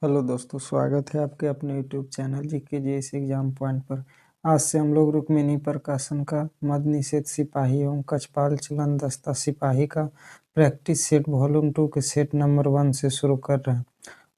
Hello दोस्तों, स्वागत है आपके अपने YouTube channel GK GS exam point पर। आज से हम लोग रुक्मिणी प्रकाशन का मद्य निषेध सिपाही एवं कछपाल चलन दस्ता सिपाही का प्रैक्टिस सेट वॉल्यूम 2 के सेट नंबर 1 से शुरू कर रहे हैं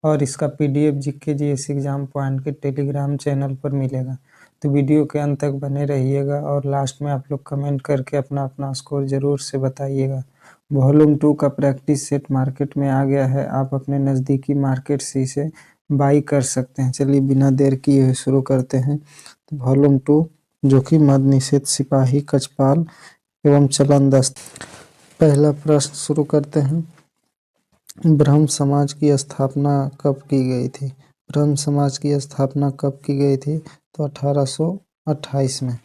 और इसका PDF GK GS exam point के टेलीग्राम चैनल पर मिलेगा। तो वीडियो के अंत तक बने रहिएगा और लास्ट में आप लोग कमेंट करके अपना अपना स्कोर जरूर से बताइएगा। वॉल्यूम 2 का प्रैक्टिस सेट मार्केट में आ गया है, आप अपने नज़दीकी मार्केट से इसे बाई कर सकते हैं। चलिए बिना देर किए हुए शुरू करते हैं। तो वॉल्यूम 2 जो कि मद्य निषेध सिपाही कछपाल एवं चलन दस्त। पहला प्रश्न शुरू करते हैं। ब्रह्म समाज की स्थापना कब की गई थी? ब्रह्म समाज की स्थापना कब की गई थी? तो 1828 में।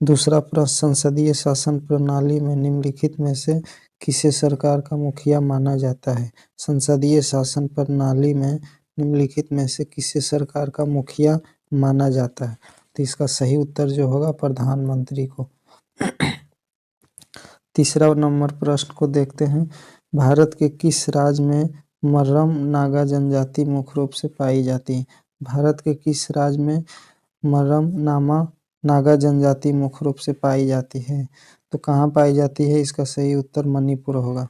दूसरा प्रश्न, संसदीय शासन प्रणाली में निम्नलिखित में से किसे सरकार का मुखिया माना जाता है? संसदीय शासन प्रणाली में निम्नलिखित में से किसे सरकार का मुखिया माना जाता है? तो इसका सही उत्तर जो होगा प्रधानमंत्री को। तीसरा नंबर प्रश्न को देखते हैं। भारत के किस राज्य में मर्रम नागा जनजाति मुख्य रूप से पाई जाती है? भारत के किस राज्य में मर्रम नागा जनजाति मुख्य रूप से पाई जाती है? तो कहाँ पाई जाती है? इसका सही उत्तर मणिपुर होगा।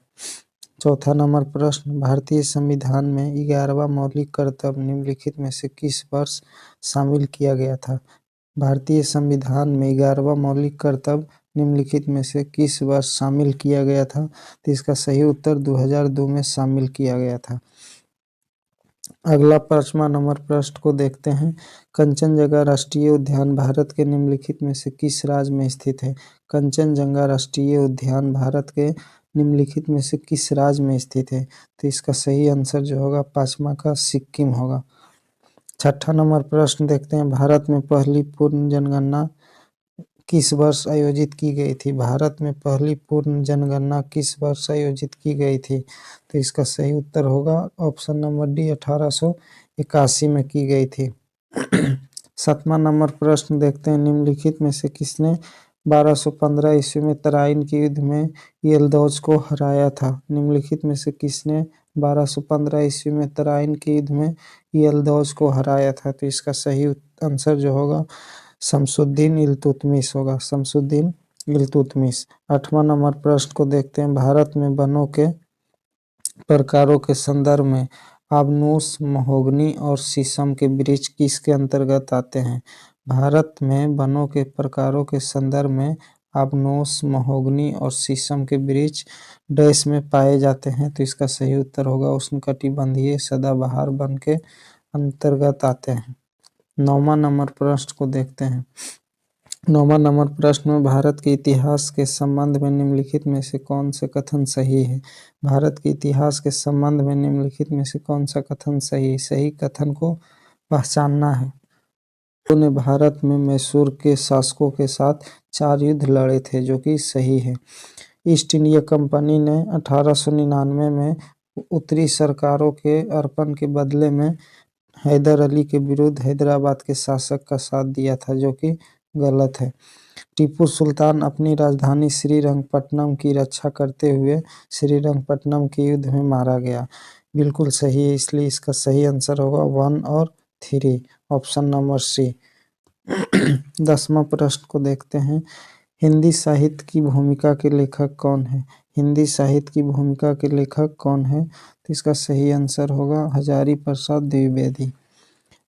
चौथा नंबर प्रश्न, भारतीय संविधान में 11वां मौलिक कर्तव्य निम्नलिखित में से किस वर्ष शामिल किया गया था? भारतीय संविधान में 11वां मौलिक कर्तव्य निम्नलिखित में से किस वर्ष शामिल किया गया था? तो इसका सही उत्तर 2002 में शामिल किया गया था। अगला 5वां नंबर प्रश्न को देखते हैं। कंचनजंगा राष्ट्रीय उद्यान भारत के निम्नलिखित में से किस राज्य में स्थित है? कंचनजंगा राष्ट्रीय उद्यान भारत के निम्नलिखित में से किस राज्य में स्थित है? तो इसका सही आंसर जो होगा 5वां का सिक्किम होगा। छठा नंबर प्रश्न देखते हैं। भारत में पहली पूर्ण जनगणना किस वर्ष आयोजित की गई थी? भारत में पहली पूर्ण जनगणना किस वर्ष आयोजित की गई थी? तो इसका सही उत्तर होगा ऑप्शन नंबर डी, 1881 में की गई थी। 7वां नंबर प्रश्न देखते हैं। निम्नलिखित में से किसने 1215 ईस्वी में तराइन के युद्ध में यल्दौज को हराया था? निम्नलिखित में से किसने 1215 ईस्वी में तराइन के युद्ध में यल्दौज को हराया था? तो इसका सही आंसर जो होगा शमसुद्दीन इल्तुतमिश होगा, शमसुद्दीन इल्तुतमिश। 8वां नंबर प्रश्न को देखते हैं। भारत में वनों के प्रकारों के संदर्भ में आबनूस, महोगनी और शीशम के वृक्ष किसके अंतर्गत आते हैं? भारत में वनों के प्रकारों के संदर्भ में आबनूस, महोगनी और शीशम के वृक्ष डैश में पाए जाते हैं। तो इसका सही उत्तर होगा उष्णकटिबंधीय सदाबहार वन के अंतर्गत आते हैं। 9वां नंबर प्रश्न को देखते हैं। 9वां नंबर प्रश्न में भारत के इतिहास के संबंध में निम्नलिखित में से कौन सा कथन सही है? भारत के इतिहास के संबंध में निम्नलिखित में से कौन सा कथन सही है? सही कथन को पहचानना है। उन्होंने भारत में मैसूर के शासकों के साथ 4 युद्ध लड़े थे, जो कि सही है। ईस्ट इंडिया कंपनी ने 1899 में उत्तरी सरकारों के अर्पण के बदले में हैदर अली के विरुद्ध हैदराबाद के शासक का साथ दिया था, जो कि गलत है। टीपू सुल्तान अपनी राजधानी श्रीरंगपट्टनम की रक्षा करते हुए श्रीरंगपट्टनम के युद्ध में मारा गया। बिल्कुल सही है, इसलिए इसका सही आंसर होगा 1 और 3, ऑप्शन नंबर सी। 10वां प्रश्न को देखते हैं। हिंदी साहित्य की भूमिका के लेखक कौन है? हिंदी साहित्य की भूमिका के लेखक कौन है? तो इसका सही आंसर होगा हजारी प्रसाद द्विवेदी।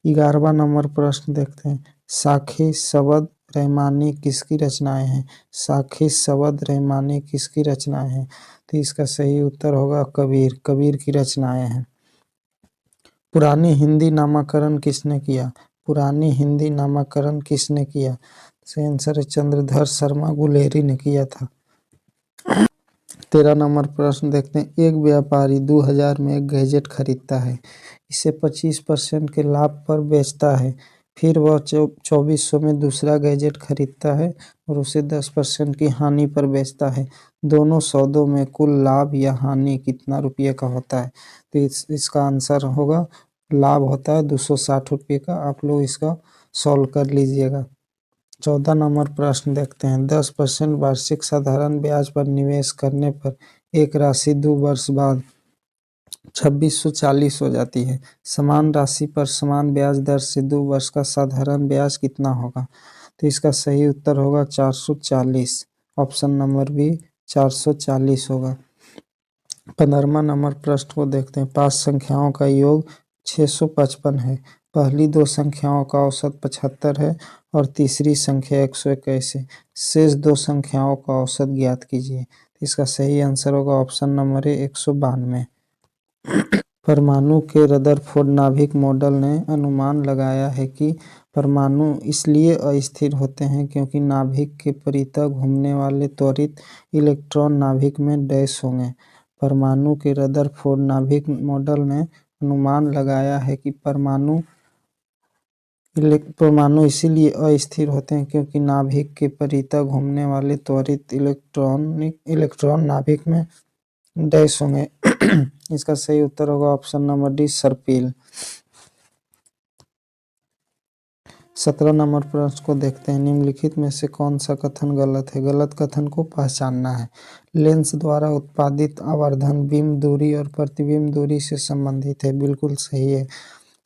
11वां नंबर प्रश्न देखते हैं। साखी, शबद, रहमानी किसकी रचनाएं हैं? साखी, शबद, रहमानी किसकी रचनाएं हैं? तो इसका सही उत्तर होगा कबीर, कबीर की रचनाएं हैं। पुरानी हिंदी नामाकरण किसने किया? पुरानी हिंदी नामाकरण किसने किया? सही आंसर है चंद्रधर शर्मा गुलेरी ने किया था। 13 नंबर प्रश्न देखते हैं। एक व्यापारी 2000 में एक गैजेट खरीदता है, इसे 25% के लाभ पर बेचता है। फिर वह 2400 में दूसरा गैजेट खरीदता है और उसे 10% की हानि पर बेचता है। दोनों सौदों में कुल लाभ या हानि कितना रुपये का होता है? तो इसका आंसर होगा लाभ होता है 260 रुपये का। आप लोग इसका सॉल्व कर लीजिएगा। 14 नंबर प्रश्न देखते हैं। 10% वार्षिक साधारण ब्याज पर निवेश करने पर एक राशि 2 वर्ष बाद 2640 हो जाती है। समान राशि पर समान ब्याज दर से 2 वर्ष का साधारण ब्याज कितना होगा? तो इसका सही उत्तर होगा 440। ऑप्शन नंबर बी 440 होगा। 15वां नंबर प्रश्न को देखते हैं। 5 संख्याओं का योग 655 है। पहली 2 संख्याओं का औसत 75 है और तीसरी संख्या 121 है। शेष 2 संख्याओं का औसत ज्ञात कीजिए। इसका सही आंसर होगा ऑप्शन नंबर ए 192। परमाणु के रदरफोर्ड नाभिक मॉडल ने अनुमान लगाया है कि परमाणु इसलिए अस्थिर होते हैं क्योंकि नाभिक के परितः घूमने वाले त्वरित इलेक्ट्रॉन नाभिक में डैश होंगे। परमाणु के रदरफोर्ड नाभिक मॉडल ने अनुमान लगाया है कि परमाणु इसीलिए अस्थिर होते हैं क्योंकि नाभिक के परितः घूमने वाले त्वरित इलेक्ट्रॉन नाभिक में डैश होंगे। इसका सही उत्तर होगा ऑप्शन नंबर डी सर्पिल। 17 नंबर प्रश्न को देखते हैं। निम्नलिखित में से कौन सा कथन गलत है? गलत कथन को पहचानना है। लेंस द्वारा उत्पादित आवर्धन बीम दूरी और प्रतिबिंब दूरी से संबंधित है। बिल्कुल सही है।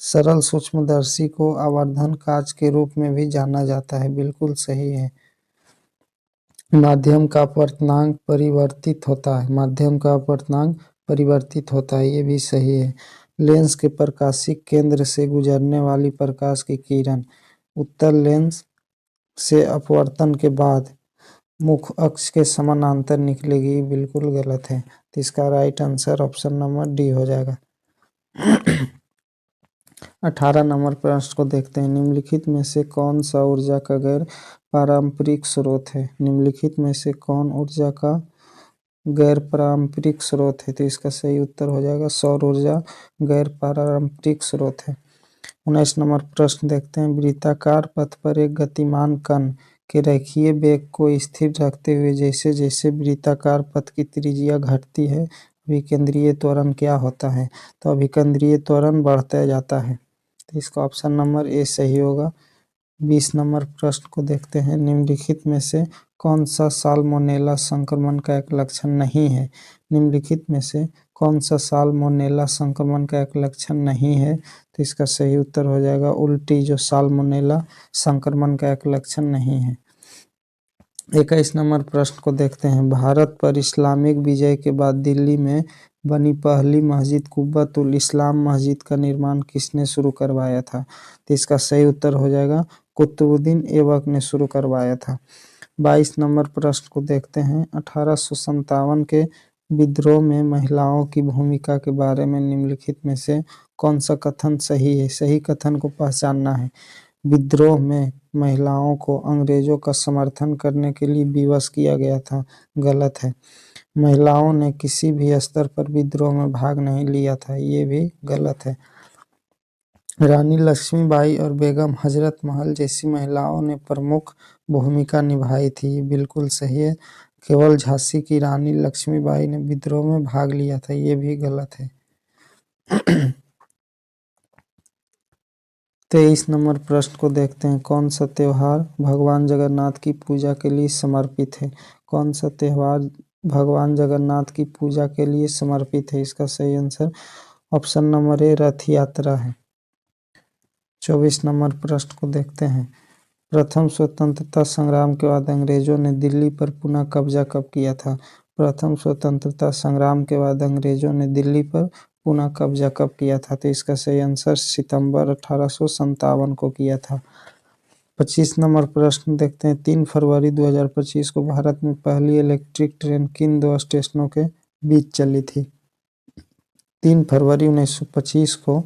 सरल सूक्ष्मदर्शी को आवर्धन कांच के रूप में भी जाना जाता है। बिल्कुल सही है। माध्यम का अपवर्तनांक परिवर्तित होता है। माध्यम का अपवर्तनांक परिवर्तित होता है, ये भी सही है। लेंस के प्रकाशिक केंद्र से गुजरने वाली प्रकाश की किरण उत्तल लेंस से अपवर्तन के बाद मुख्य अक्ष के समानांतर निकलेगी। बिल्कुल गलत है। तो इसका right answer option number D हो जाएगा। 18 नंबर प्रश्न को देखते हैं। निम्नलिखित में से कौन सा ऊर्जा का गैर पारंपरिक स्रोत है? निम्नलिखित में से कौन ऊर्जा का गैर पारंपरिक स्रोत है? तो इसका सही उत्तर हो जाएगा सौर ऊर्जा गैर पारंपरिक स्रोत है। 19 नंबर प्रश्न देखते हैं। वृत्ताकार पथ पर एक गतिमान कण के रेखीय वेग को स्थिर रखते हुए जैसे जैसे वृत्ताकार पथ की त्रिज्या घटती है अभिकेंद्रीय त्वरण क्या होता है? तो अभिकेंद्रीय त्वरण बढ़ता जाता है। तो इसका ऑप्शन नंबर ए सही होगा। 20 नंबर प्रश्न को देखते हैं। निम्नलिखित में से कौन सा साल्मोनेला संक्रमण का एक लक्षण नहीं है? निम्नलिखित में से कौन सा साल्मोनेला संक्रमण का एक लक्षण नहीं है? तो इसका सही उत्तर हो जाएगा उल्टी, जो साल्मोनेला संक्रमण का एक लक्षण नहीं है। 21 नंबर प्रश्न को देखते हैं। भारत पर इस्लामिक विजय के बाद दिल्ली में बनी पहली मस्जिद कुब्बत उल इस्लाम मस्जिद का निर्माण किसने शुरू करवाया था? तो इसका सही उत्तर हो जाएगा कुतुबुद्दीन ऐबक ने शुरू करवाया था। 22 नंबर प्रश्न को देखते हैं। 1857 के विद्रोह में महिलाओं की भूमिका के बारे में निम्नलिखित में से कौन सा कथन सही है? सही कथन को पहचानना है। विद्रोह में महिलाओं को अंग्रेजों का समर्थन करने के लिए विवश किया गया था। गलत है। महिलाओं ने किसी भी स्तर पर विद्रोह में भाग नहीं लिया था, ये भी गलत है। रानी लक्ष्मीबाई और बेगम हजरत महल जैसी महिलाओं ने प्रमुख भूमिका निभाई थी, ये बिल्कुल सही है। केवल झांसी की रानी लक्ष्मीबाई ने विद्रोह में भाग लिया था, ये भी गलत है। 23 नंबर प्रश्न को देखते हैं। कौन सा त्योहार भगवान जगन्नाथ की पूजा के लिए समर्पित है? कौन सा त्योहार भगवान जगन्नाथ की पूजा के लिए समर्पित है? इसका सही आंसर ऑप्शन नंबर ए रथ यात्रा है। 24 नंबर प्रश्न को देखते हैं। प्रथम स्वतंत्रता संग्राम के बाद अंग्रेजों ने दिल्ली पर पुनः कब्जा कब किया था? प्रथम स्वतंत्रता संग्राम के बाद अंग्रेजों ने दिल्ली पर पुनः कब्जा कब किया था? तो इसका सही आंसर सितंबर 1857 को किया था। 25 नंबर प्रश्न देखते हैं। 3 फरवरी 2025 को भारत में पहली इलेक्ट्रिक ट्रेन किन 2 स्टेशनों के बीच चली थी? 3 फरवरी 1925 को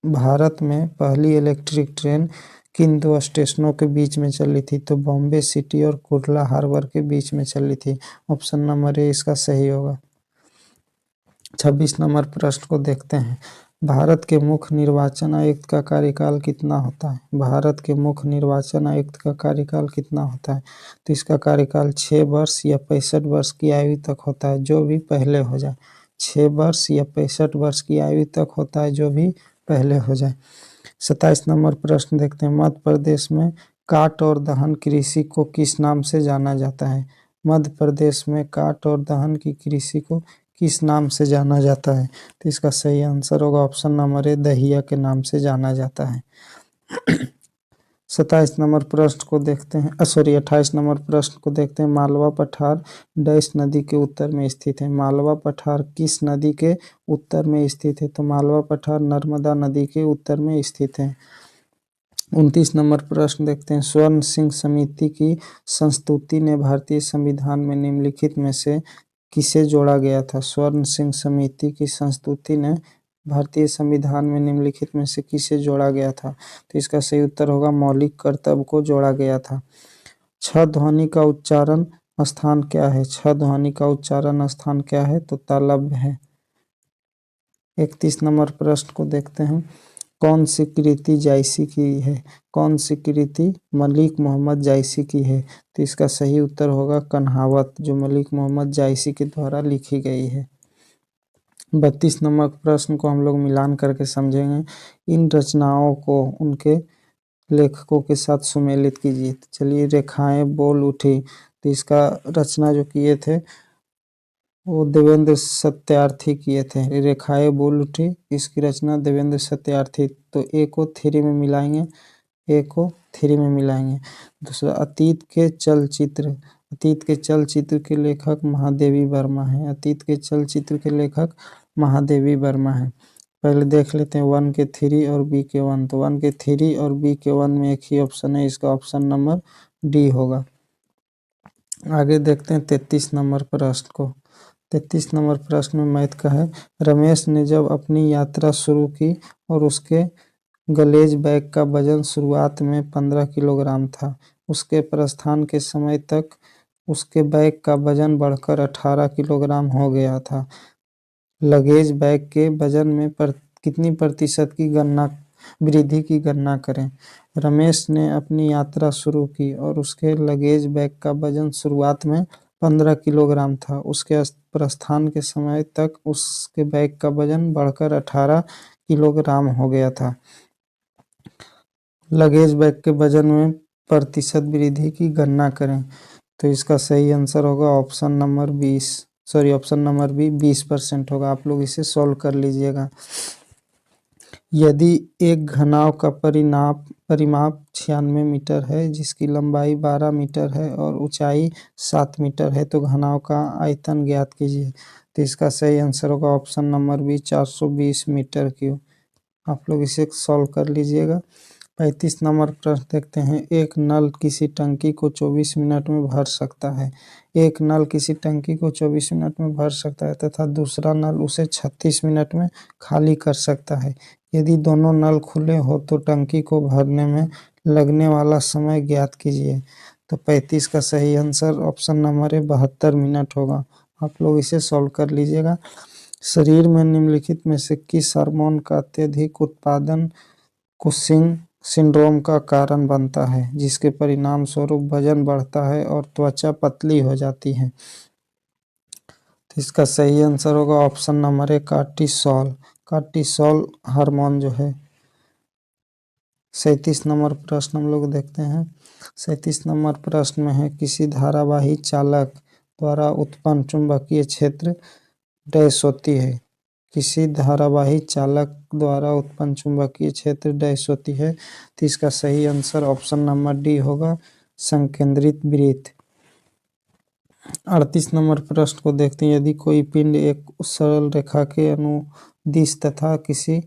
भारत में पहली इलेक्ट्रिक ट्रेन किन 2 स्टेशनों के बीच में चली थी? तो बॉम्बे सिटी और कुर्ला हार्बर के बीच में चली थी। ऑप्शन नंबर ए इसका सही होगा। 26 नंबर प्रश्न को देखते हैं। भारत के मुख्य निर्वाचन आयुक्त का कार्यकाल कितना होता है? भारत के मुख्य निर्वाचन आयुक्त का कार्यकाल कितना होता है? तो इसका कार्यकाल 6 वर्ष या 65 वर्ष की आयु तक होता है, जो भी पहले हो जाए। 6 वर्ष या 65 वर्ष की आयु तक होता है, जो भी पहले हो जाए। 27 नंबर प्रश्न देखते हैं। मध्य प्रदेश में काट और दहन कृषि को किस नाम से जाना जाता है? मध्य प्रदेश में काट और दहन की कृषि को किस नाम से जाना जाता है? तो इसका सही आंसर होगा ऑप्शन नंबर ए, दहिया के नाम से जाना जाता है। 27 नंबर प्रश्न को देखते हैं, 28 नंबर प्रश्न को देखते हैं। मालवा पठार डैश नदी के उत्तर में स्थित है। मालवा पठार किस नदी के उत्तर में स्थित है? तो मालवा पठार नर्मदा नदी के उत्तर में स्थित है। 29 नंबर प्रश्न देखते हैं। स्वर्ण सिंह समिति की संस्तुति ने भारतीय संविधान में निम्नलिखित में से किसे जोड़ा गया था? स्वर्ण सिंह समिति की संस्तुति ने भारतीय संविधान में निम्नलिखित में से किसे जोड़ा गया था? तो इसका सही उत्तर होगा मौलिक कर्तव्य को जोड़ा गया था। छ ध्वनि का उच्चारण स्थान क्या है? छ ध्वनि का उच्चारण स्थान क्या है? तो तालव्य है। 31 नंबर प्रश्न को देखते हैं। कौन सी कृति जायसी की है? कौन सी कृति मलिक मोहम्मद जायसी की है? तो इसका सही उत्तर होगा कन्हावत, जो मलिक मोहम्मद जायसी के द्वारा लिखी गई है। 32 नंबर प्रश्न को हम लोग मिलान करके समझेंगे। इन रचनाओं को उनके लेखकों के साथ सुमेलित कीजिए। तो चलिए, रेखाएं बोल उठी, तो इसका रचना जो किए थे वो देवेंद्र सत्यार्थी किए थे। रेखाएं बोल उठी, इसकी रचना देवेंद्र सत्यार्थी। तो ए को थ्री में मिलाएंगे, ए को थ्री में मिलाएंगे। दूसरा, अतीत के चलचित्र, अतीत के चलचित्र के लेखक महादेवी वर्मा है। अतीत के चलचित्र के लेखक महादेवी वर्मा है। पहले देख लेते हैं 1 के 3 और बी के 1। तो 1 के 3 और बी के 1 में एक ही ऑप्शन है, इसका ऑप्शन नंबर डी होगा। आगे देखते हैं 33 नंबर प्रश्न को। 33 नंबर प्रश्न में मैथ का है। रमेश ने जब अपनी यात्रा शुरू की और उसके गलेज बैग का वजन शुरुआत में 15 किलोग्राम था, उसके प्रस्थान के समय तक उसके बैग का वजन बढ़कर 18 किलोग्राम हो गया था। लगेज बैग के वजन में कितनी प्रतिशत की वृद्धि की गणना करें? रमेश ने अपनी यात्रा शुरू की और उसके लगेज बैग का वजन शुरुआत में 15 किलोग्राम था, उसके प्रस्थान के समय तक उसके बैग का वजन बढ़कर 18 किलोग्राम हो गया था। लगेज बैग के वजन में प्रतिशत वृद्धि की गणना करें। तो इसका सही आंसर होगा ऑप्शन नंबर 20% होगा। आप लोग इसे सॉल्व कर लीजिएगा। यदि एक घनाव का परिमाप 96 मीटर है, जिसकी लंबाई 12 मीटर है और ऊंचाई 7 मीटर है, तो घनाव का आयतन ज्ञात कीजिए। तो इसका सही आंसर होगा option number B, 420 metre cube. आप लोग इसे सॉल्व कर लीजिएगा। 35 नंबर प्रश्न देखते हैं। एक नल किसी टंकी को 24 मिनट में भर सकता है। एक नल किसी टंकी को 24 मिनट में भर सकता है तथा दूसरा नल उसे 36 मिनट में खाली कर सकता है। यदि दोनों नल खुले हो तो टंकी को भरने में लगने वाला समय ज्ञात कीजिए। तो 35 का सही answer option number A, 72 minute होगा। आप लोग इसे सॉल्व कर लीजिएगा। शरीर में निम्नलिखित में से किस हार्मोन का अत्यधिक उत्पादन कुशिंग सिंड्रोम का कारण बनता है, जिसके परिणाम स्वरूप वजन बढ़ता है और त्वचा पतली हो जाती है? तो इसका सही आंसर होगा option number A, cortisol. Cortisol hormone जो है। 37 नंबर प्रश्न हम लोग देखते हैं। 37 नंबर प्रश्न में है, किसी धारावाही चालक द्वारा उत्पन्न चुंबकीय क्षेत्र डैश होती है। किसी धारावाही चालक द्वारा उत्पन्न चुंबकीय क्षेत्र डैश होती है? तो इसका सही आंसर ऑप्शन नंबर डी होगा, संकेंद्रित वृत्त। 38 नंबर प्रश्न को देखते हैं। यदि कोई पिंड एक सरल रेखा के अनुदिश तथा किसी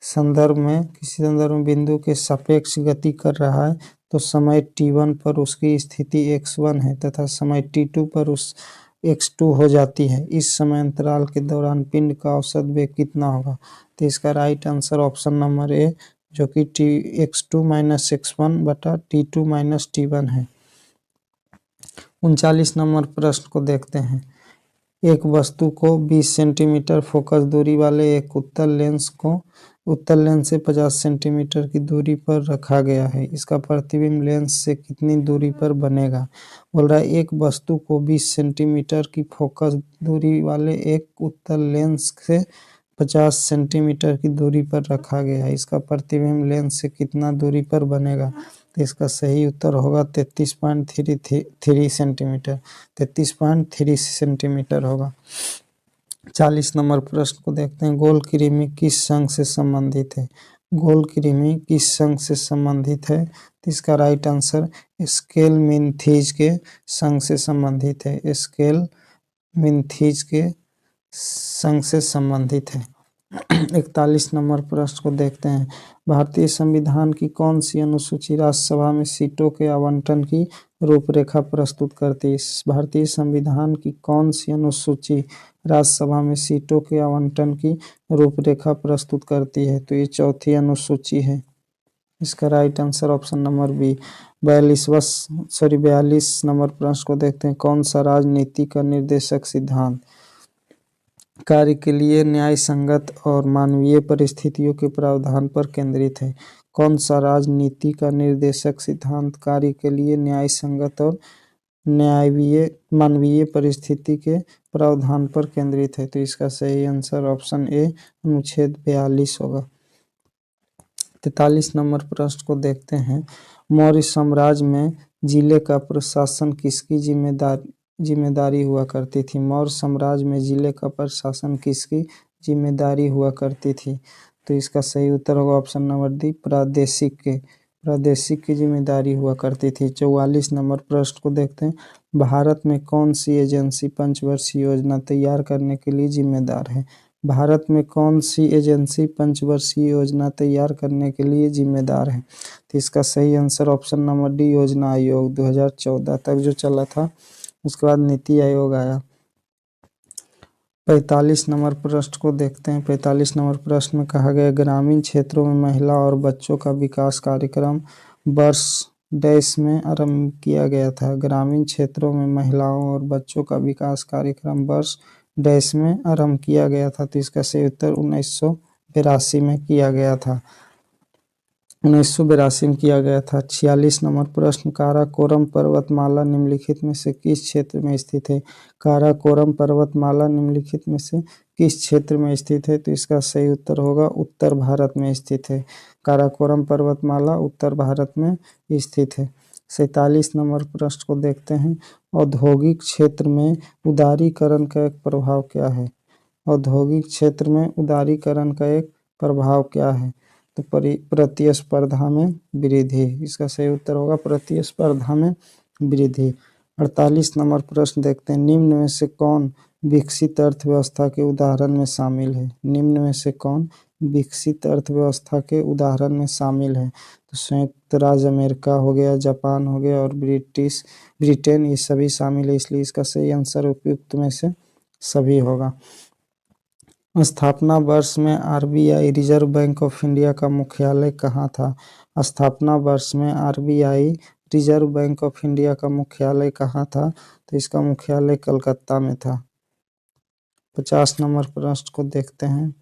संदर्भ में बिंदु के सापेक्ष गति कर रहा है, तो समय t1 पर उसकी स्थिति x1 है तथा समय t2 पर उस x2 हो जाती है। इस समय अंतराल के दौरान पिंड का औसत वेग कितना होगा? तो इसका right answer option number A, जो कि x2 माइनस x1 बटा t2 माइनस t1 है। 39 नंबर प्रश्न को देखते हैं। एक वस्तु को 20 सेंटीमीटर फोकस दूरी वाले एक उत्तल लेंस से 50 सेंटीमीटर की दूरी पर रखा गया है। इसका प्रतिबिंब लेंस से कितनी दूरी पर बनेगा? बोल रहा है एक वस्तु को 20 सेंटीमीटर की फोकस दूरी वाले एक उत्तल लेंस से 50 सेंटीमीटर की दूरी पर रखा गया है। इसका प्रतिबिंब लेंस से कितना दूरी पर बनेगा? तो इसका सही उत्तर होगा 33.33 सेंटीमीटर। 33.3 सेंटीमीटर होगा। 40 नंबर प्रश्न को देखते हैं, गोल कृमि किस संघ से संबंधित है? गोल कृमि किस संघ से संबंधित है? तो इसका राइट आंसर स्केलमिनथीज के संघ से संबंधित है। स्केलमिनथीज के संघ से संबंधित है। 41 नंबर प्रश्न को देखते हैं, भारतीय संविधान की कौन सी अनुसूची राज्यसभा में सीटों के आवंटन की रूपरेखा प्रस्तुत करती है? भारतीय संविधान की कौन सी अनुसूची राज्यसभा में सीटों के आवंटन की रूपरेखा प्रस्तुत करती है? तो ये चौथी अनुसूची है। इसका right answer option number B. 42 number प्रश्न को देखते हैं, कौन सा राजनीति का निर्देशक सिद्धांत कार्य के लिए न्याय संगत और मानवीय परिस्थितियों के प्रावधान पर केंद्रित है? कौन सा राजनीति का निर्देशक सिद्धांत कार्य के लिए न्याय संगत और मानवीय परिस्थिति के प्रावधान पर केंद्रित है? तो इसका सही आंसर ऑप्शन ए अनुच्छेद 42 होगा। 43 नंबर प्रश्न को देखते हैं, मौर्य साम्राज्य में जिले का प्रशासन किसकी जिम्मेदारी हुआ करती थी? मौर्य साम्राज्य में जिले का प्रशासन किसकी जिम्मेदारी हुआ करती थी? तो इसका सही उत्तर होगा ऑप्शन नंबर डी, प्रादेशिक की जिम्मेदारी हुआ करती थी। 44 नंबर प्रश्न को देखते हैं, भारत में कौन सी एजेंसी पंचवर्षीय योजना तैयार करने के लिए जिम्मेदार है? भारत में कौन सी एजेंसी पंचवर्षीय योजना तैयार करने के लिए जिम्मेदार है? तो इसका सही आंसर ऑप्शन नंबर डी, योजना आयोग 2014 तक जो चला था, उसके बाद नीति आयोग आया। 45 नंबर प्रश्न को देखते हैं। 45 नंबर प्रश्न में कहा गया, ग्रामीण क्षेत्रों में महिला और बच्चों का विकास कार्यक्रम वर्ष डैश में आरंभ किया गया था। ग्रामीण क्षेत्रों में महिलाओं और बच्चों का विकास कार्यक्रम वर्ष डैश में आरंभ किया गया था। तो इसका सही उत्तर 1982 में किया गया था। 1982 में किया गया था। 46 नंबर प्रश्न, काराकोरम पर्वतमाला निम्नलिखित में से किस क्षेत्र में स्थित है? काराकोरम पर्वतमाला निम्नलिखित में से किस क्षेत्र में स्थित है? तो इसका सही उत्तर होगा उत्तर भारत में स्थित है। काराकोरम पर्वतमाला उत्तर भारत में स्थित है। 47 नंबर प्रश्न को देखते हैं, औद्योगिक क्षेत्र में उदारीकरण का एक प्रभाव क्या है? औद्योगिक क्षेत्र में उदारीकरण का एक प्रभाव क्या है? तो प्रतिस्पर्धा में वृद्धि। इसका सही उत्तर होगा प्रतिस्पर्धा में वृद्धि। 48 नंबर प्रश्न देखते हैं, निम्न में से कौन विकसित अर्थव्यवस्था के उदाहरण में शामिल है? निम्न में से कौन विकसित अर्थव्यवस्था के उदाहरण में शामिल है? तो संयुक्त राज्य अमेरिका हो गया, जापान हो गया और ब्रिटेन, ये सभी शामिल है, इसलिए इसका सही आंसर उपयुक्त में से सभी होगा। स्थापना वर्ष में RBI reserve bank of India का मुख्यालय कहाँ था? स्थापना वर्ष में RBI reserve bank of India का मुख्यालय कहाँ था? तो इसका मुख्यालय कलकत्ता में था। 50 नंबर प्रश्न को देखते हैं,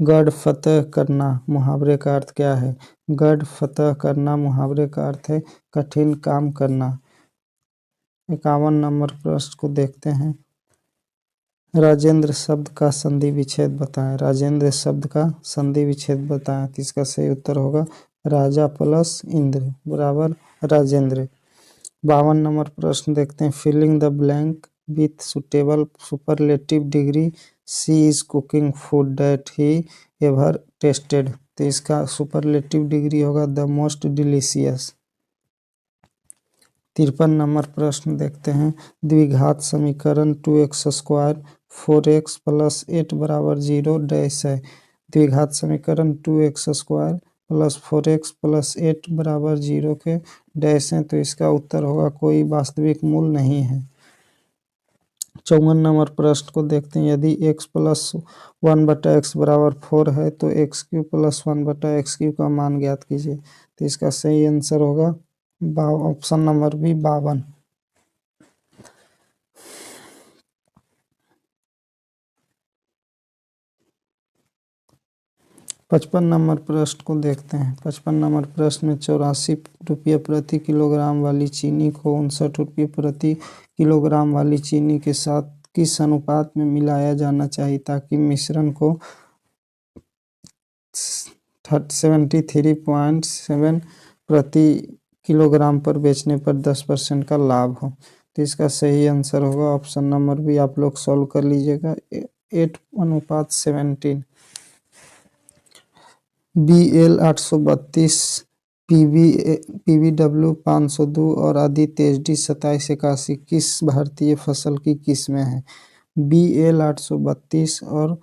गढ़ फतह करना मुहावरे का अर्थ क्या है? गढ़ फतह करना मुहावरे का अर्थ है कठिन काम करना। 51 नंबर प्रश्न को देखते हैं, राजेंद्र शब्द का संधि विच्छेद बताएं। राजेंद्र शब्द का संधि विच्छेद बताएं। तो इसका सही उत्तर होगा राजा प्लस इंद्र बराबर राजेंद्र। 52 नंबर प्रश्न देखते हैं, filling the blank with suitable superlative degree, she is cooking food that he ever tasted. तो इसका सुपरलेटिव डिग्री होगा द मोस्ट डिलीशियस। 53 नंबर प्रश्न देखते हैं, द्विघात समीकरण 2x² 4x + 8 = 0 डैश है। द्विघात समीकरण 2x² + 4x + 8 = 0 के डैश हैं। तो इसका उत्तर होगा कोई वास्तविक मूल नहीं है। 54 नंबर प्रश्न को देखते हैं, यदि x + 1/x = 4 है तो x³ + 1/x³ का मान ज्ञात कीजिए। तो इसका सही आंसर होगा ऑप्शन नंबर बी 52। 55 नंबर प्रश्न को देखते हैं। 55 नंबर प्रश्न में 84 रुपये प्रति किलोग्राम वाली चीनी को 59 रुपये प्रति किलोग्राम वाली चीनी के साथ किस अनुपात में मिलाया जाना चाहिए ताकि मिश्रण को 73.7 प्रति किलोग्राम पर बेचने पर 10% का लाभ हो? तो तो इसका सही आंसर होगा ऑप्शन नंबर बी। आप लोग सॉल्व कर लीजिएगा। 8:17। BL 832, PBW 502 और आदित्य HD 2781 किस भारतीय फसल की किस्में हैं? BL 832 और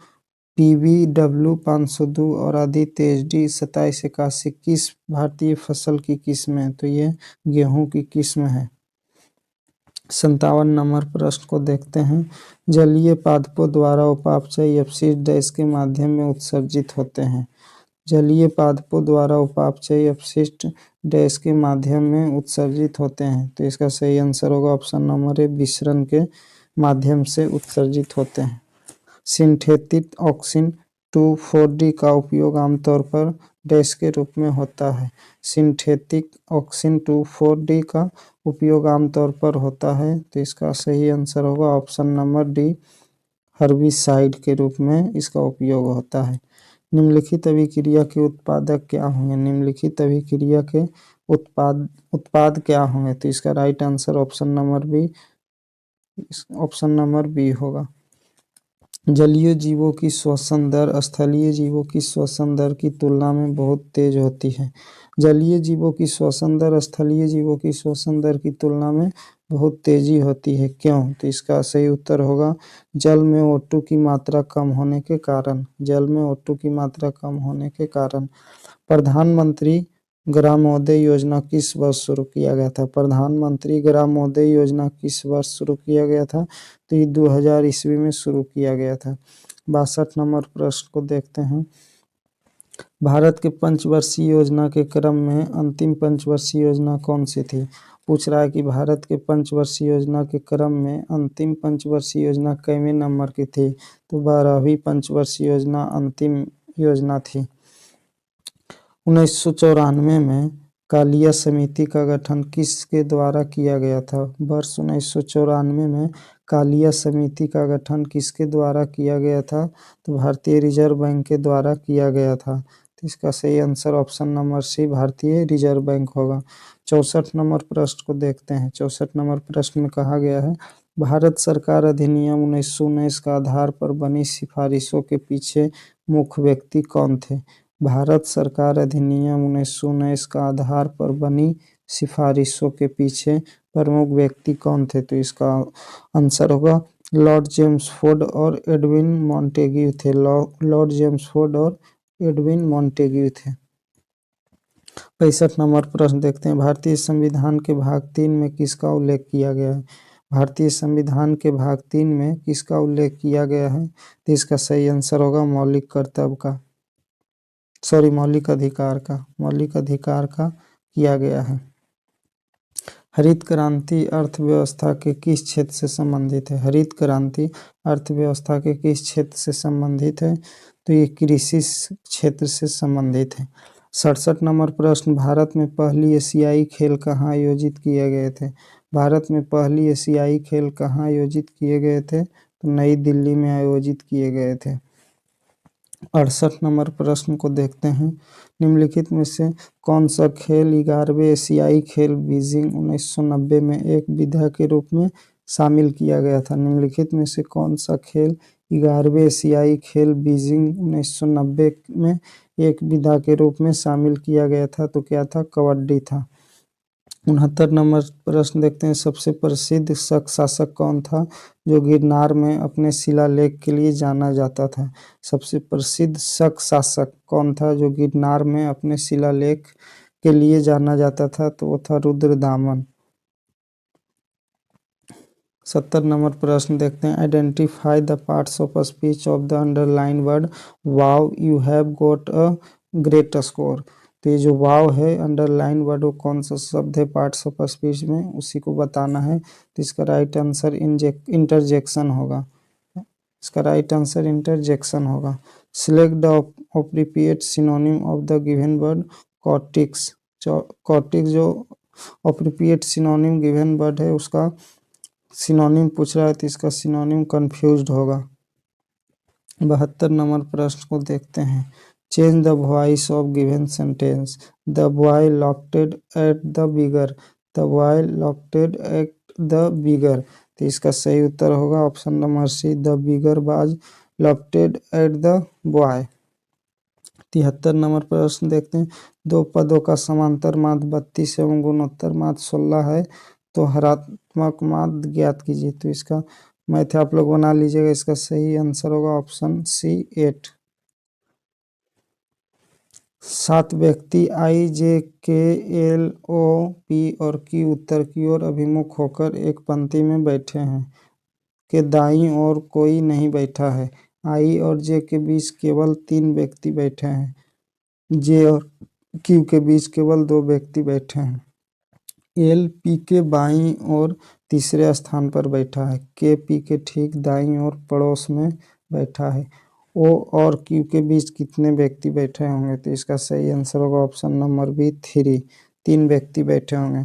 PBW 502 और आदित्य HD 2781 किस भारतीय फसल की किस्में हैं? तो ये गेहूं की किस्म है। 57 नंबर प्रश्न को देखते हैं। जलीय पादपों द्वारा उपापचयी अपशिष्ट डैश के माध्यम में उत्सर्जित होते हैं। जलीय पादपों द्वारा उपापचयी अपशिष्ट डैश के माध्यम में उत्सर्जित होते हैं। तो इसका सही आंसर होगा ऑप्शन नंबर ए, विसरण के माध्यम से उत्सर्जित होते हैं। सिंथेटिक ऑक्सिन 2,4-D का उपयोग आमतौर पर डैश के रूप में होता है। सिंथेटिक ऑक्सिन 2,4-D का उपयोग आमतौर पर होता है। तो इसका सही आंसर होगा ऑप्शन नंबर डी, हर्बिसाइड के रूप में इसका उपयोग होता है। निम्नलिखित अभिक्रिया के उत्पादक क्या होंगे? निम्नलिखित अभिक्रिया के उत्पाद क्या होंगे? तो इसका right answer option number B होगा। जलीय जीवों की श्वसन दर स्थलीय जीवों की श्वसन दर की तुलना में बहुत तेज होती है। जलीय जीवों की श्वसन दर स्थलीय जीवों की श्वसन दर की तुलना में बहुत तेजी होती है। क्यों? तो इसका सही उत्तर होगा जल में O2 की मात्रा कम होने के कारण। जल में O2 की मात्रा कम होने के कारण। प्रधानमंत्री ग्रामोदय योजना किस वर्ष शुरू किया गया था? प्रधानमंत्री ग्रामोदय योजना किस वर्ष शुरू किया गया था? तो ये 2000 ईस्वी में शुरू किया गया था। 62 नंबर प्रश्न को देखते हैं। भारत के पंचवर्षीय योजना के क्रम में अंतिम पंचवर्षीय योजना कौन सी थी? पूछ रहा है कि भारत के पंचवर्षीय योजना के क्रम में अंतिम पंचवर्षीय योजना कितवें नंबर की थी? तो 12वीं पंचवर्षीय योजना अंतिम योजना थी। 1994 में कालिया समिति का गठन किसके द्वारा किया गया था? वर्ष 1994 में कालिया समिति का गठन किसके द्वारा किया गया था? तो भारतीय रिजर्व बैंक के द्वारा किया गया था। तो इसका सही आंसर ऑप्शन नंबर सी, भारतीय रिजर्व बैंक होगा। 64 नंबर प्रश्न को देखते हैं। 64 नंबर प्रश्न में कहा गया है, भारत सरकार अधिनियम 1919 का आधार पर बनी सिफारिशों के पीछे मुख्य व्यक्ति कौन थे? भारत सरकार अधिनियम 1919 का आधार पर बनी सिफारिशों के पीछे प्रमुख व्यक्ति कौन थे? तो इसका आंसर होगा लॉर्ड चेम्सफोर्ड और एडविन मॉन्टेग्यू थे। लॉर्ड चेम्सफोर्ड और एडविन मॉन्टेग्यू थे। 65 नंबर प्रश्न देखते हैं। भारतीय संविधान के भाग 3 में किसका उल्लेख किया गया है? भारतीय संविधान के भाग 3 में किसका उल्लेख किया गया है? तो इसका सही आंसर होगा मौलिक कर्तव्य का, मौलिक अधिकार का किया गया है। हरित क्रांति अर्थव्यवस्था के किस क्षेत्र से संबंधित है? हरित क्रांति अर्थव्यवस्था के किस क्षेत्र से संबंधित है? तो ये कृषि क्षेत्र से संबंधित है। 67 नंबर प्रश्न, भारत में पहली एशियाई खेल कहाँ आयोजित किए गए थे? भारत में पहली एशियाई खेल कहाँ आयोजित किए गए थे? तो नई दिल्ली में आयोजित किए गए थे। 68 नंबर प्रश्न को देखते हैं। निम्नलिखित में से कौन सा खेल 11वें एशियाई खेल बीजिंग 1990 में एक विधा के रूप में शामिल किया गया था? निम्नलिखित में से कौन सा खेल 11वें एशियाई खेल बीजिंग 1990 में एक विधा के रूप में शामिल किया गया था? तो क्या था? कबड्डी था। 69 नंबर प्रश्न देखते हैं। सबसे प्रसिद्ध शक शासक कौन था जो गिरनार में अपने शिलालेख के लिए जाना जाता था? सबसे प्रसिद्ध शक शासक कौन था जो गिरनार में अपने शिलालेख के लिए जाना जाता था? तो वो था रुद्रदामन। 70 नंबर प्रश्न देखते हैं। Identify the parts of speech of the underline word wow you have got a great score. तो ये जो वाव है अंडरलाइन वर्ड वो कौन सा शब्द है पार्ट्स ऑफ स्पीच में, उसी को बताना है। तो इसका राइट आंसर इंटरजेक्शन होगा। इसका राइट आंसर इंटरजेक्शन होगा। Select the appropriate synonym of the given word cortex. Cortex जो अप्रोप्रिएट सिनोनिम गिवन वर्ड है उसका सिनोनिम पूछ रहा है, तो इसका सिनोनिम कंफ्यूज्ड होगा। 72 नंबर प्रश्न को देखते हैं। Change the voice of given sentence. The boy laughed at the beggar. The boy laughed at the beggar. तो इसका सही उत्तर होगा option number C, the beggar was laughed at the boy. 73 number प्रश्न देखते हैं, दो पदों का समांतर माध्य 32 एवं गुणोत्तर माध्य 16 है, तो हरात्मक माध्य ज्ञात कीजिए। तो इसका मैथ आप लोग बना लीजिएगा, इसका सही आंसर होगा ऑप्शन सी 8। 7 व्यक्ति आई जे के एल ओ पी और क्यू उत्तर की ओर अभिमुख होकर एक पंक्ति में बैठे हैं, के दाईं ओर कोई नहीं बैठा है। आई और जे के बीच केवल 3 व्यक्ति बैठे हैं, जे और क्यू के बीच केवल 2 व्यक्ति बैठे हैं। एल पी के बाईं ओर तीसरे स्थान पर बैठा है, के पी के ठीक दाईं ओर पड़ोस में बैठा है। ओ और क्यू के बीच कितने व्यक्ति बैठे होंगे? तो इसका सही आंसर होगा ऑप्शन नंबर बी 3, 3 व्यक्ति बैठे होंगे।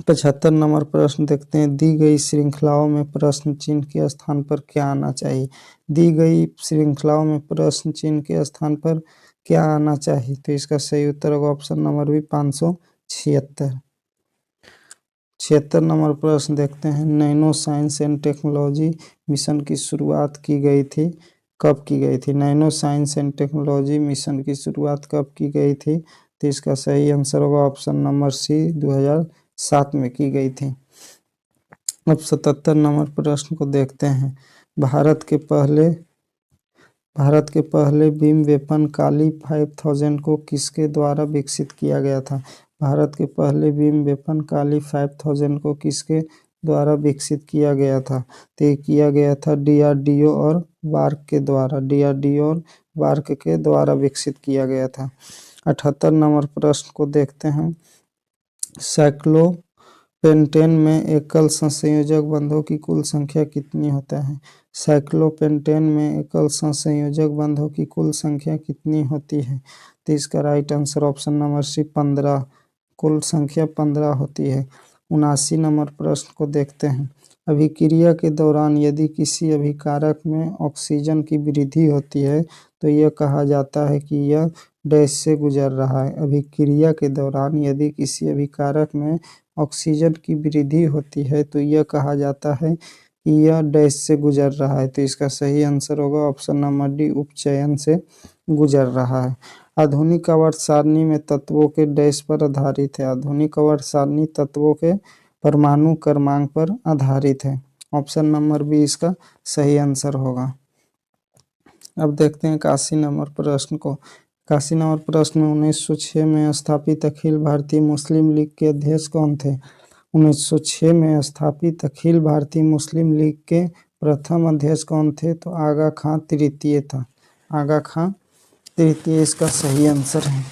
75 नंबर प्रश्न देखते हैं, दी गई श्रृंखलाओं में प्रश्न चिन्ह के स्थान पर क्या आना चाहिए? दी गई श्रृंखलाओं में प्रश्न चिन्ह के स्थान पर क्या आना चाहिए? तो इसका सही उत्तर होगा ऑप्शन नंबर बी 576। 76 नंबर प्रश्न देखते हैं, nano science and technology mission की शुरुआत की गई थी, कब की गई थी? Nano science and technology mission की शुरुआत कब की गई थी? तो इसका सही आंसर होगा ऑप्शन नंबर सी, 2007 में की गई थी। अब 77 नंबर प्रश्न को देखते हैं, भारत के पहले बीम वेपन काली 5000 को किसके द्वारा विकसित किया गया था? भारत के पहले बीम वेपन काली 5000 को किसके द्वारा विकसित किया गया था? तो ये किया गया था डीआरडीओ और वार्क के द्वारा, डीआरडीओ और वार्क के द्वारा विकसित किया गया था। 78 नंबर प्रश्न को देखते हैं, साइक्लोपेंटेन में एकल संयोजक बंधों की कुल संख्या कितनी होता है? साइक्लोपेंटेन में एकल संयोजक बंधों की कुल संख्या कितनी होती है? तो इसका right answer option number C 15, कुल संख्या 15 होती है। 79 नंबर प्रश्न को देखते हैं, अभिक्रिया के दौरान यदि किसी अभिकारक में ऑक्सीजन की वृद्धि होती है तो यह कहा जाता है कि यह डैश से गुजर रहा है। अभिक्रिया के दौरान यदि किसी अभिकारक में ऑक्सीजन की वृद्धि होती है तो यह कहा जाता है कि यह डैश से गुजर रहा है। तो इसका सही आंसर होगा ऑप्शन नंबर डी, उपचयन से गुजर रहा है। आधुनिक आवर्त सारणी में तत्वों के डैश पर आधारित है। आधुनिक आवर्त सारणी तत्वों के परमाणु क्रमांक पर आधारित है। ऑप्शन नंबर बी इसका सही आंसर होगा। अब देखते हैं 81 नंबर प्रश्न को। 81 नंबर प्रश्न में 1906 में स्थापित अखिल भारतीय मुस्लिम लीग के अध्यक्ष कौन थे? 1906 में स्थापित अखिल भारतीय मुस्लिम लीग के प्रथम अध्यक्ष कौन थे? तो आगा खां तृतीय था, आगा खां तृतीय इसका सही आंसर है।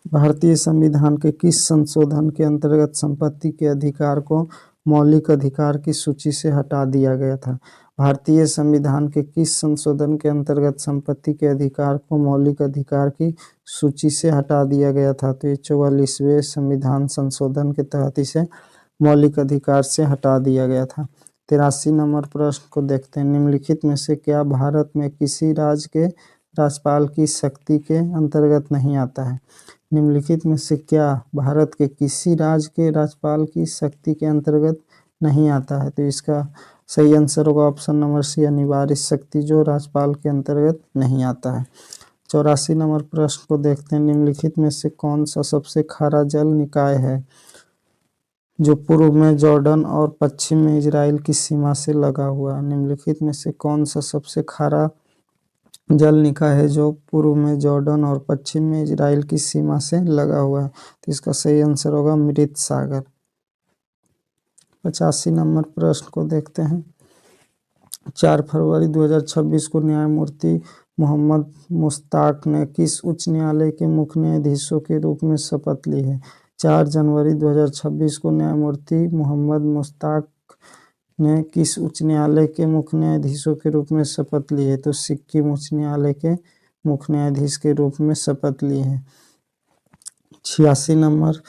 भारतीय संविधान के किस संशोधन के अंतर्गत संपत्ति के अधिकार को मौलिक अधिकार की सूची से हटा दिया गया था? भारतीय संविधान के किस संशोधन के अंतर्गत संपत्ति के अधिकार को मौलिक अधिकार की सूची से हटा दिया गया था? तो ये 44वें संविधान संशोधन के तहत इसे मौलिक अधिकार से हटा दिया गया था। 83 नंबर प्रश्न को देखते हैं, निम्नलिखित में से क्या भारत में किसी राज्य के राज्यपाल की शक्ति के अंतर्गत नहीं आता है? निम्नलिखित में से क्या भारत के किसी राज्य के राज्यपाल की शक्ति के अंतर्गत नहीं आता है? तो इसका सही आंसर होगा ऑप्शन नंबर सी, अनिवार्य शक्ति जो राज्यपाल के अंतर्गत नहीं आता है। 84 नंबर प्रश्न को देखते हैं, निम्नलिखित में से कौन सा सबसे खारा जल निकाय है जो पूर्व में जॉर्डन और पश्चिम में इजराइल की सीमा से लगा हुआ है? निम्नलिखित में से कौन सा सबसे खारा जल निकाय है जो पूर्व में जॉर्डन और पश्चिम में इजराइल की सीमा से लगा हुआ है? तो इसका सही आंसर होगा मृत सागर। 85 नंबर प्रश्न को देखते हैं, 4 फरवरी 2026 को न्यायमूर्ति मोहम्मद मुश्ताक ने किस उच्च न्यायालय के मुख्य न्यायाधीशों के रूप में शपथ ली है? 4 जनवरी 2026 को न्यायमूर्ति मोहम्मद मुश्ताक ने किस उच्च न्यायालय के मुख्य न्यायाधीशों के रूप में शपथ ली है? तो सिक्किम उच्च न्यायालय के मुख्य न्यायाधीश के रूप में शपथ ली है। 86 नंबर,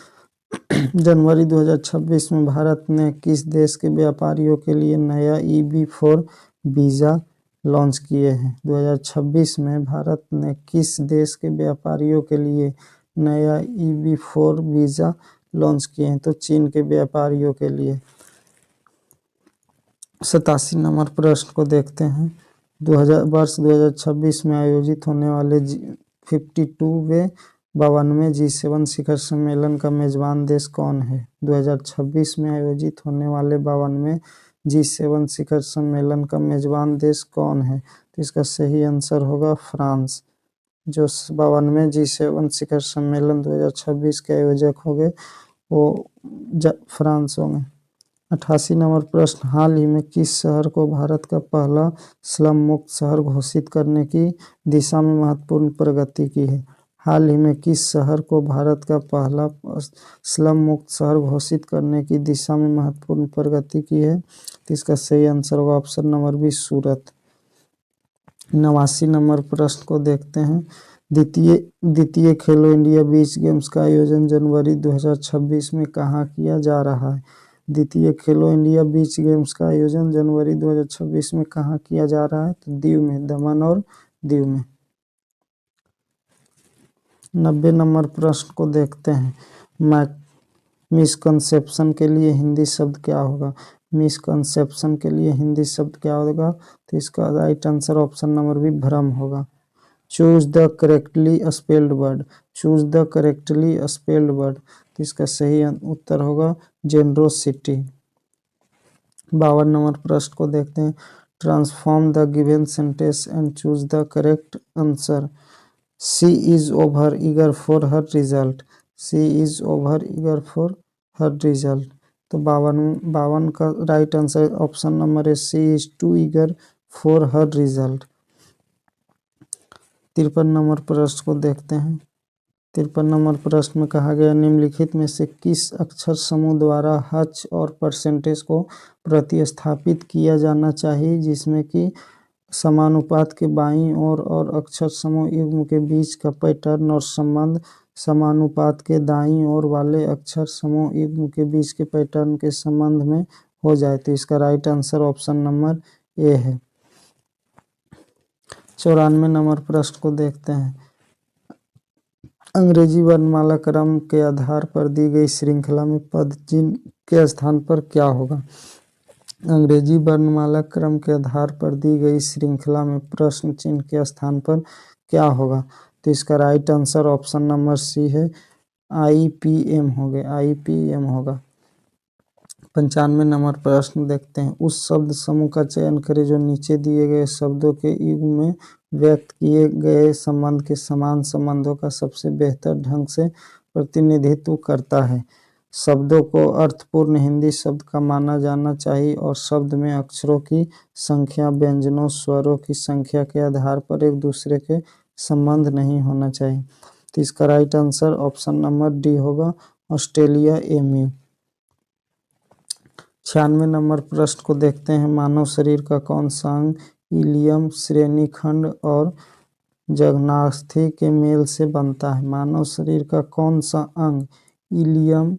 जनवरी 2026 में भारत ने किस देश के व्यापारियों के लिए नया EB4 वीज़ा लॉन्च किए हैं? 2026 में भारत ने किस देश के व्यापारियों के लिए नया EB4 वीज़ा लॉन्च किए हैं? तो चीन के व्यापारियों के लिए। 87 नंबर प्रश्न को देखते हैं। 2026 में आयोजित होने वाले 52वें 52वें G7 शिखर सम्मेलन का मेजबान देश कौन है? 2026 में आयोजित होने वाले 52वें G7 शिखर सम्मेलन का मेजबान देश कौन है? तो इसका सही आंसर होगा फ्रांस। जो 52वें G7 शिखर सम्मेलन 2026 के आयोजक होंगे वो फ्रांस होंगे। 88 नंबर प्रश्न, हाल ही में किस शहर को भारत का पहला स्लम मुक्त शहर घोषित करने की दिशा में महत्वपूर्ण प्रगति की है? हाल ही में किस शहर को भारत का पहला स्लम मुक्त शहर घोषित करने की दिशा में महत्वपूर्ण प्रगति की है? तो इसका सही आंसर होगा ऑप्शन नंबर बी, सूरत। 89 नंबर प्रश्न को देखते हैं। द्वितीय खेलो इंडिया बीच गेम्स का आयोजन जनवरी 2026 में कहाँ किया जा रहा है? द्वितीय खेलो इंडिया बीच गेम्स का आयोजन जनवरी 2026 में कहाँ किया जा रहा है? तो दीव में, दमन और दीव में। 90 नंबर प्रश्न को देखते हैं। मिसकंसेप्शन के लिए हिंदी शब्द क्या होगा? मिसकंसेप्शन के लिए हिंदी शब्द क्या होगा? तो इसका right answer option number B, भ्रम होगा। Choose the correctly spelled word. Choose the correctly spelled word. तो इसका सही उत्तर होगा जेनरोसिटी। 52 नंबर प्रश्न को देखते हैं। Transform the given sentence and choose the correct answer. She is over eager for her result. She is over eager for her result. तो 52 का राइट आंसर ऑप्शन नंबर है, she is too eager for her result. 53 number प्रश्न को देखते हैं। 53 number प्रश्न में कहा गया, निम्नलिखित में से किस अक्षर समूह द्वारा हच और परसेंटेज को प्रतिस्थापित किया जाना चाहिए जिसमें कि समानुपात के बाईं ओर और अक्षर समूह युग्म के बीच का पैटर्न और संबंध समानुपात के दाईं ओर वाले अक्षर समूह युग्म के बीच के पैटर्न के संबंध में हो जाए? तो इसका right answer option number A है। 94 नंबर प्रश्न को देखते हैं। अंग्रेजी वर्णमाला क्रम के आधार पर दी गई श्रृंखला में पद चिन्ह के स्थान पर क्या होगा? अंग्रेजी वर्णमाला क्रम के आधार पर दी गई श्रृंखला में प्रश्न चिन्ह के स्थान पर क्या होगा? तो इसका right answer option number C है, IPM होगा, IPM होगा। 95 नंबर प्रश्न देखते हैं। उस शब्द समूह का चयन करें जो नीचे दिए गए शब्दों के युग्म में व्यक्त किए गए संबंध के समान संबंधों का सबसे बेहतर ढंग से प्रतिनिधित्व करता है। शब्दों को अर्थपूर्ण हिंदी शब्द का माना जाना चाहिए और शब्द में अक्षरों की संख्या व्यंजनों स्वरों की संख्या के आधार पर एक दूसरे के संबंध नहीं होना चाहिए। तो इसका right answer option number D होगा, ऑस्ट्रेलिया एमयू। 96 नंबर प्रश्न को देखते हैं। मानव शरीर का कौन सा अंग इलियम श्रेणीखंड और जघनास्थि के मेल से बनता है? मानव शरीर का कौन सा अंग इलियम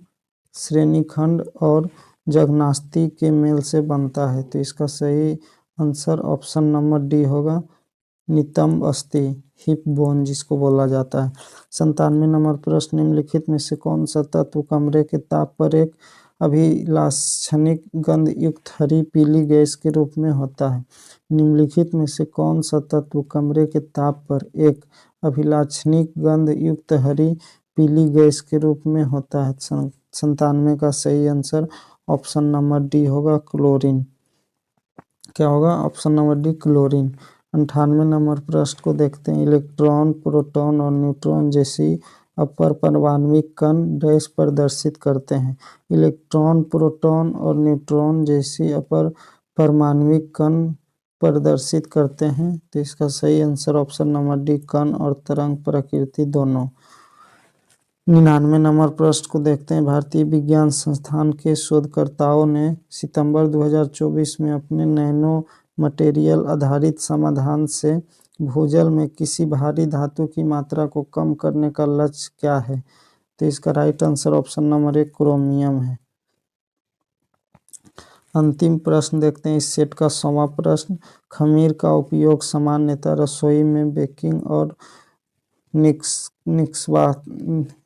श्रेणीखंड और जघनास्थि के मेल से बनता है? तो इसका सही आंसर ऑप्शन नंबर डी होगा, नितंब अस्थि, हिप बोन जिसको बोला जाता है। 97 नंबर प्रश्न, निम्नलिखित में से कौन सा तत्व कमरे के ताप पर एक अभिलाक्षणिक गंध युक्त हरी पीली गैस के रूप में होता है? निम्नलिखित में से कौन सा तत्व कमरे के ताप पर एक अभिलाक्षणिक गंध युक्त हरी पीली गैस के रूप में होता है? 97 का सही आंसर ऑप्शन नंबर डी होगा, क्लोरीन। क्या होगा? Option number D, chlorine. 98 number प्रश्न को देखते हैं। इलेक्ट्रॉन, प्रोटॉन और न्यूट्रॉन जैसी अपर परमाणविक कण डैश प्रदर्शित करते हैं? इलेक्ट्रॉन, प्रोटॉन और न्यूट्रॉन जैसी अपर परमाणविक कण प्रदर्शित करते हैं? तो इसका सही आंसर ऑप्शन नंबर डी, कण और तरंग प्रकृति दोनों। 99 नंबर प्रश्न को देखते हैं। भारतीय विज्ञान संस्थान के शोधकर्ताओं ने सितंबर 2024 में अपने नैनो मटेरियल आधारित समाधान से भूजल में किसी भारी धातु की मात्रा को कम करने का लक्ष्य क्या है? तो इसका राइट आंसर ऑप्शन नंबर एक, क्रोमियम है। अंतिम प्रश्न देखते हैं इस सेट का 100वां प्रश्न। खमीर का उपयोग सामान्यतः रसोई में बेकिंग और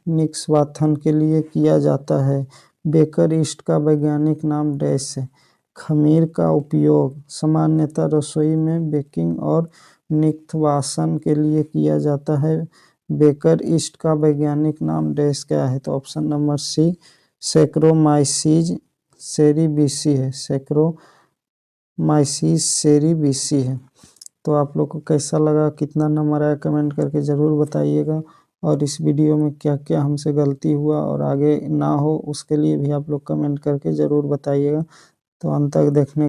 निक्सवाथन के लिए किया जाता है। बेकर यीस्ट का वैज्ञानिक नाम डैश है। खमीर का उपयोग सामान्यतः रसोई में बेकिंग और निक्सवासन के लिए किया जाता है। बेकर यीस्ट का वैज्ञानिक नाम डैश क्या है? तो ऑप्शन नंबर सी सैक्रोमाइसीज सेरेबिसी है। सैक्रोमाइसीज सेरेबिसी है। तो आप लोग को कैसा लगा, कितना नंबर आया, कमेंट करके ज़रूर बताइएगा। और इस वीडियो में क्या क्या हमसे गलती हुआ और आगे ना हो उसके लिए भी आप लोग कमेंट करके ज़रूर बताइएगा। तो अंत तक देखने